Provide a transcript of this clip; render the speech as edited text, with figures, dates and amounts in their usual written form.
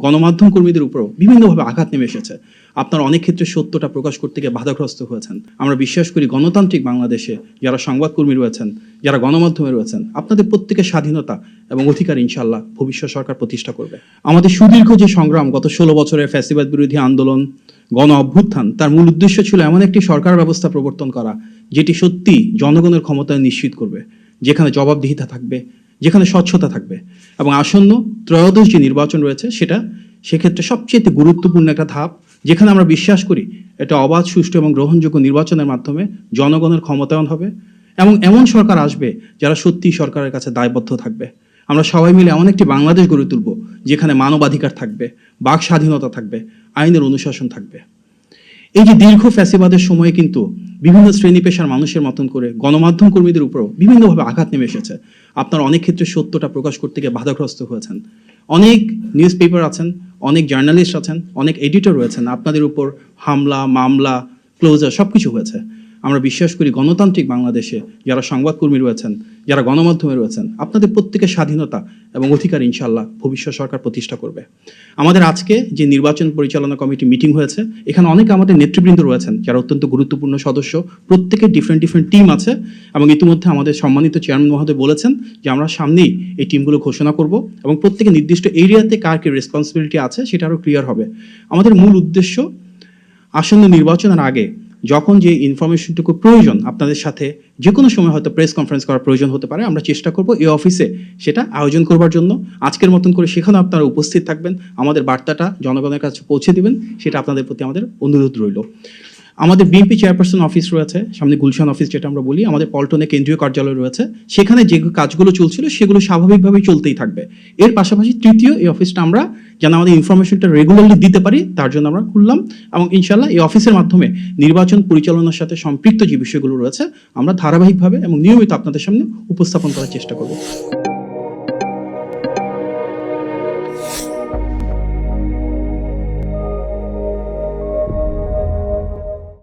গণমাধ্যম কর্মীদের উপরও বিভিন্নভাবে আঘাত নেমে এসেছে। আপনারা অনেক ক্ষেত্রে সত্যটা প্রকাশ করতে গিয়ে বাধাগ্রস্ত হয়েছেন। আমরা বিশ্বাস করি গণতান্ত্রিক বাংলাদেশে যারা সংবাদকর্মী রয়েছেন, যারা গণমাধ্যমে রয়েছেন, আপনাদের প্রত্যেকের স্বাধীনতা এবং অধিকার ইনশাআল্লাহ ভবিষ্যৎ সরকার প্রতিষ্ঠা করবে। আমাদের সুদীর্ঘ যে সংগ্রাম, গত 16 বছরের ফ্যাসিবাদ বিরোধী আন্দোলন, গণ অভ্যুত্থান, তার মূল উদ্দেশ্য ছিল এমন একটি সরকার ব্যবস্থা প্রবর্তন করা যেটি সত্যি জনগণের ক্ষমতায়ন নিশ্চিত করবে, যেখানে জবাবদিহিতা থাকবে, যেখানে স্বচ্ছতা থাকবে এবং আসন্ন ত্রয়োদশ যে নির্বাচন রয়েছে সেক্ষেত্রে সবচেয়ে গুরুত্বপূর্ণ একটা ধাপ, যেখানে আমরা বিশ্বাস করি এটা অবাধ, সুষ্ঠু এবং গ্রহণযোগ্য নির্বাচনের মাধ্যমে জনগণের ক্ষমতায়ন হবে এবং এমন সরকার আসবে যারা সত্যি সরকারের কাছে দায়বদ্ধ থাকবে। আমরা সবাই মিলে এমন একটি বাংলাদেশ গড়ে তুলব যেখানে মানবাধিকার থাকবে, বাক স্বাধীনতা থাকবে, আইনের অনুশাসন থাকবে। এই যে দীর্ঘ ফ্যাসিবাদের সময়ে কিন্তু বিভিন্ন শ্রেণী পেশার মানুষের মতন করে গণমাধ্যম কর্মীদের উপরও বিভিন্নভাবে আঘাত নেমে এসেছে। আপনারা অনেক ক্ষেত্রে সত্যটা প্রকাশ করতে গিয়ে বাধাগ্রস্ত হয়েছেন। অনেক নিউজ পেপার আছেন, অনেক জার্নালিস্ট আছেন, অনেক এডিটর রয়েছেন, আপনাদের উপর হামলা, মামলা, ক্লোজার সবকিছু হয়েছে। আমরা বিশ্বাস করি গণতান্ত্রিক বাংলাদেশে যারা সংবাদকর্মী রয়েছেন, যারা গণমাধ্যমে রয়েছেন, আপনাদের প্রত্যেকের স্বাধীনতা এবং অধিকার ইনশাআল্লাহ ভবিষ্যৎ সরকার প্রতিষ্ঠা করবে। আমাদের আজকে যে নির্বাচন পরিচালনা কমিটি মিটিং হয়েছে, এখানে অনেকে আমাদের নেতৃবৃন্দ রয়েছেন যারা অত্যন্ত গুরুত্বপূর্ণ সদস্য, প্রত্যেকের ডিফারেন্ট টিম আছে এবং ইতিমধ্যে আমাদের সম্মানিত চেয়ারম্যান মহোদয় বলেছেন যে আমরা সামনেই এই টিমগুলো ঘোষণা করব এবং প্রত্যেকে নির্দিষ্ট এরিয়াতে কার কি রেসপন্সিবিলিটি আছে সেটা আরও ক্লিয়ার হবে। আমাদের মূল উদ্দেশ্য আসন্ন নির্বাচনের আগে যখন যে ইনফরমেশনটুকু প্রয়োজন, আপনাদের সাথে যে কোনো সময় হয়তো প্রেস কনফারেন্স করার প্রয়োজন হতে পারে, আমরা চেষ্টা করব এই অফিসে সেটা আয়োজন করবার জন্য। আজকের মতন করে সেখানে আপনারা উপস্থিত থাকবেন, আমাদের বার্তাটা জনগণের কাছে পৌঁছে দিবেন, সেটা আপনাদের প্রতি আমাদের অনুরোধ রইল। আমাদের বিএনপি চেয়ারপারসন অফিস রয়েছে, সামনে গুলশান অফিস যেটা আমরা বলি, আমাদের পল্টনে কেন্দ্রীয় কার্যালয় রয়েছে, সেখানে যে কাজগুলো চলছিল সেগুলো স্বাভাবিকভাবেই চলতেই থাকবে। এর পাশাপাশি তৃতীয় এই অফিসটা আমরা যেন আমাদের ইনফরমেশনটা রেগুলারলি দিতে পারি তার জন্য আমরা খুললাম এবং ইনশাআল্লাহ এই অফিসের মাধ্যমে নির্বাচন পরিচালনার সাথে সম্পৃক্ত যে বিষয়গুলো রয়েছে আমরা ধারাবাহিকভাবে এবং নিয়মিত আপনাদের সামনে উপস্থাপন করার চেষ্টা করব।